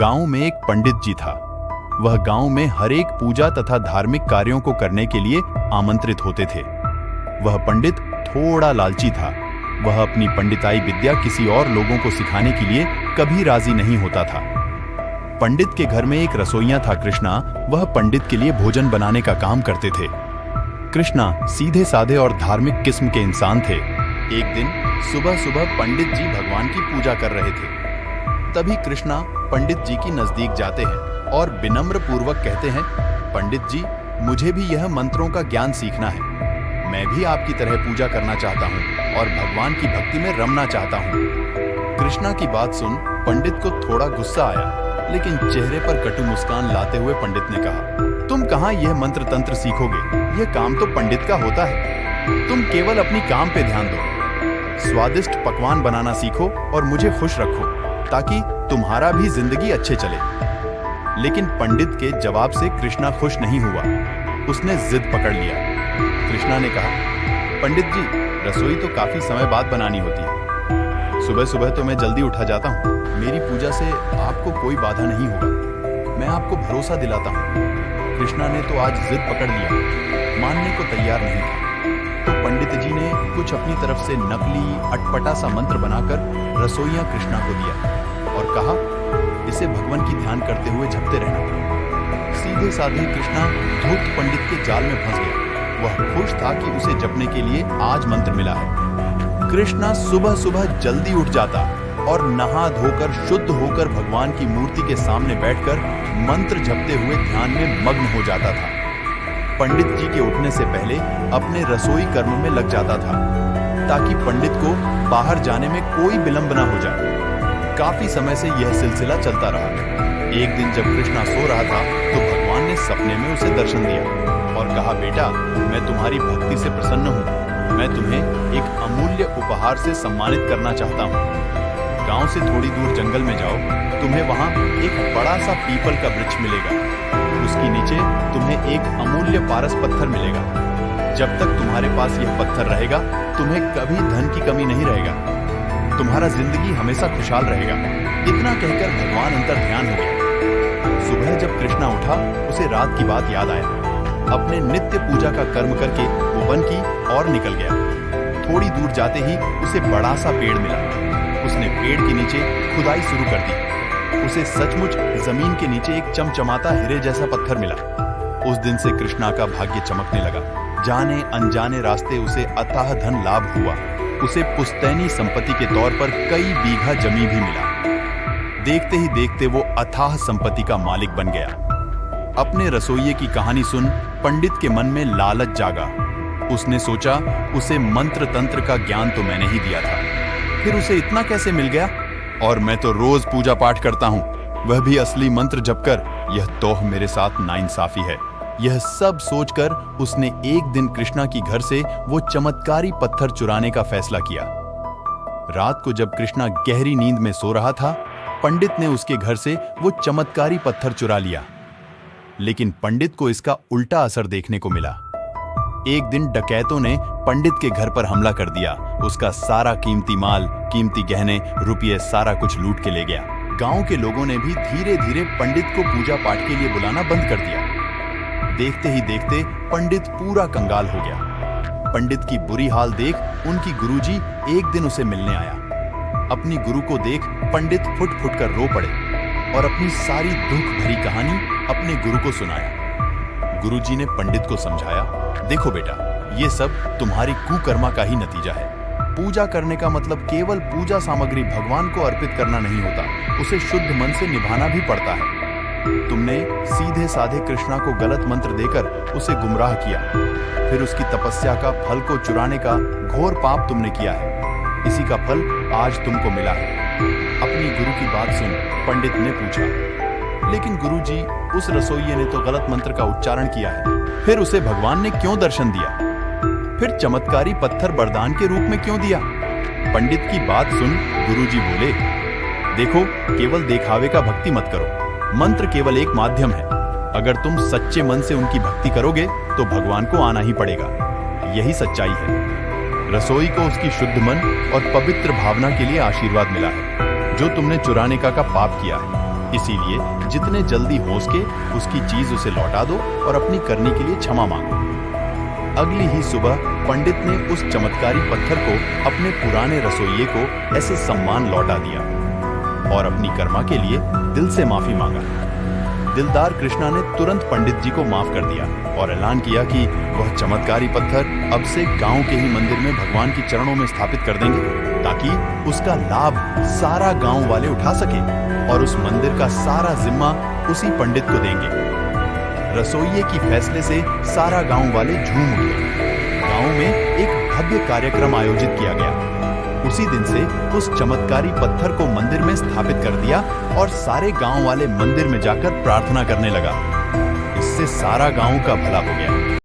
गांव में एक पंडित जी था। वह गांव में हर एक पूजा तथा धार्मिक कार्यों को करने के लिए आमंत्रित होते थे। वह पंडित थोड़ा लालची था। वह अपनी पंडिताई विद्या किसी और लोगों को सिखाने के लिए कभी राजी नहीं होता था। पंडित के घर में एक रसोइया था कृष्णा। वह पंडित के लिए भोजन बनाने का काम करते थे। कृष्णा सीधे साधे और धार्मिक किस्म के इंसान थे। एक दिन सुबह सुबह पंडित जी भगवान की पूजा कर रहे थे। तभी कृष्णा पंडित जी की नजदीक जाते हैं और विनम्र पूर्वक कहते हैं, पंडित जी, मुझे भी यह मंत्रों का ज्ञान सीखना है। मैं भी आपकी तरह पूजा करना चाहता हूँ और भगवान की भक्ति में रमना चाहता हूँ। कृष्णा की बात सुन पंडित को थोड़ा गुस्सा आया, लेकिन चेहरे पर कटु मुस्कान लाते हुए पंडित ने कहा, तुम कहाँ यह मंत्र तंत्र सीखोगे? यह काम तो पंडित का होता है। तुम केवल अपनी काम पे ध्यान दो। स्वादिष्ट पकवान बनाना सीखो और मुझे खुश रखो, ताकि तुम्हारा भी जिंदगी अच्छे चले। लेकिन पंडित के जवाब से कृष्णा खुश नहीं हुआ। उसने जिद पकड़ लिया। कृष्णा ने कहा, पंडित जी, रसोई तो काफी समय बाद बनानी होती है। सुबह सुबह तो मैं जल्दी उठा जाता हूँ। मेरी पूजा से आपको कोई बाधा नहीं होगा। मैं आपको भरोसा दिलाता हूँ। कृष्णा ने तो आज जिद पकड़ लिया, मानने को तैयार नहीं था। तो पंडित जी ने कुछ अपनी तरफ से नकली अटपटा सा मंत्र बनाकर रसोइया कृष्णा को दिया और कहा, इसे भगवान की ध्यान करते हुए जपते रहना। सीधे साधे कृष्णा धूर्त पंडित के जाल में फंस गया। वह खुश था कि उसे जपने के लिए आज मंत्र मिला है। कृष्णा सुबह सुबह जल्दी उठ जाता और नहा धोकर शुद्ध होकर भगवान की मूर्ति के सामने बैठकर मंत्र जपते हुए ध्यान में मग्न हो जाता था। पंडित जी के उठने से पहले अपने रसोई कर्म में लग जाता था, ताकि पंडित को बाहर जाने में कोई विलंब न हो जाए। काफी समय से यह सिलसिला चलता रहा। एक दिन जब कृष्णा सो रहा था तो भगवान ने सपने में उसे दर्शन दिया और कहा, बेटा, मैं तुम्हारी भक्ति से प्रसन्न हूँ। मैं तुम्हें एक अमूल्य उपहार से सम्मानित करना चाहता हूँ। गांव से थोड़ी दूर जंगल में जाओ। तुम्हें वहां एक बड़ा सा पीपल का वृक्ष मिलेगा। उसके नीचे तुम्हें एक अमूल्य पारस पत्थर मिलेगा। जब तक तुम्हारे पास यह पत्थर रहेगा, तुम्हें कभी धन की कमी नहीं रहेगा। तुम्हारा जिंदगी हमेशा खुशहाल रहेगा। इतना कहकर भगवान अंतर ध्यान हो गया। सुबह जब कृष्णा उठा, उसे रात की बात याद आया। अपने नित्य पूजा का कर्म करके वो वन की और निकल गया। थोड़ी दूर जाते ही उसे बड़ा सा पेड़ मिला। उसने पेड़ के नीचे खुदाई शुरू कर दी। उसे सचमुच जमीन के नीचे एक चमचमाता हीरे जैसा पत्थर मिला। उस दिन से कृष्णा का भाग्य चमकने लगा। जाने अनजाने रास्ते उसे अथाह धन लाभ हुआ। उसे पुश्तैनी संपत्ति के तौर पर कई बीघा जमीन भी मिला। देखते ही देखते वो अथाह संपत्ति का मालिक बन गया। अपने रसोइये की कहानी सुन पंडित के मन में लालच जागा। उसने सोचा, उसे मंत्र तंत्र का ज्ञान तो मैंने ही दिया था, फिर उसे इतना कैसे मिल गया? और मैं तो रोज पूजा पाठ करता हूँ, वह भी असली मंत्र जपकर। यह तोह मेरे साथ नाइंसाफी है। यह सब सोचकर उसने एक दिन कृष्णा की घर से वो चमत्कारी पत्थर चुराने का फैसला किया। रात को जब कृष्णा गहरी नींद में सो रहा था, पंडित ने उसके घर से वो चमत्कारी पत्थर चुरा लिया। लेकिन पंडित को इसका उल्टा असर देखने को मिला। एक दिन डकैतों ने पंडित के घर पर हमला कर दिया। उसका सारा कीमती माल, कीमती गहने, रुपये, सारा कुछ लूट के ले गया। गांव के लोगों ने भी धीरे धीरे पंडित को पूजा पाठ के लिए बुलाना बंद कर दिया। देखते ही देखते पंडित पूरा कंगाल हो गया। पंडित की बुरी हाल देख उनकी गुरुजी एक दिन उसे मिलने आया। अपनी गुरु को देख पंडित फुट फुट कर रो पड़े और अपनी सारी दुख भरी कहानी अपने गुरु को सुनाया। गुरुजी ने पंडित को समझाया, देखो बेटा, ये सब तुम्हारी कुकर्मा का ही नतीजा है। पूजा करने का मतलब केवल पूजा सामग्री भगवान को अर्पित करना नहीं होता, उसे शुद्ध मन से निभाना भी पड़ता है। तुमने सीधे साधे कृष्णा को गलत मंत्र देकर उसे गुमराह किया, फिर उसकी तपस्या का फल को चुराने का घोर पाप तुमने किया है। इसी का फल आज तुमको मिला है। अपनी गुरु की बात सुन पंडित ने पूछा, लेकिन गुरुजी, उस रसोइये ने तो गलत मंत्र का उच्चारण किया है, फिर उसे भगवान ने क्यों दर्शन दिया? फिर चमत्कारी पत्थर वरदान के रूप में क्यों दिया? पंडित की बात सुन गुरुजी बोले, देखो, केवल दिखावे का भक्ति मत करो। मंत्र केवल एक माध्यम है। अगर तुम सच्चे मन से उनकी भक्ति करोगे तो भगवान को आना ही पड़ेगा। यही सच्चाई है। रसोई को उसकी शुद्ध मन और पवित्र भावना के लिए आशीर्वाद मिला है। जो तुमने चुराने का पाप किया है, इसीलिए जितने जल्दी हो सके उसकी चीज उसे लौटा दो और अपनी करनी के लिए क्षमा मांगो। अगली ही सुबह पंडित ने उस चमत्कारी पत्थर को अपने पुराने रसोइये को ऐसे सम्मान लौटा दिया और अपनी कर्मा के लिए दिल से माफी मांगा। दिलदार कृष्णा ने तुरंत पंडित जी को माफ कर दिया और ऐलान किया कि वह चमत्कारी पत्थर अब से गांव के ही मंदिर में भगवान के चरणों में स्थापित कर देंगे ताकि उसका लाभ सारा गांव वाले उठा सके और उस मंदिर का सारा जिम्मा उसी पंडित को देंगे। रसोइये की फैसले से सारा गांव वाले झूम उठे। गांव में एक भव्य कार्यक्रम आयोजित किया गया। उसी दिन से उस चमत्कारी पत्थर को मंदिर में स्थापित कर दिया और सारे गांव वाले मंदिर में जाकर प्रार्थना करने लगा। इससे सारा गांव का भला हो गया।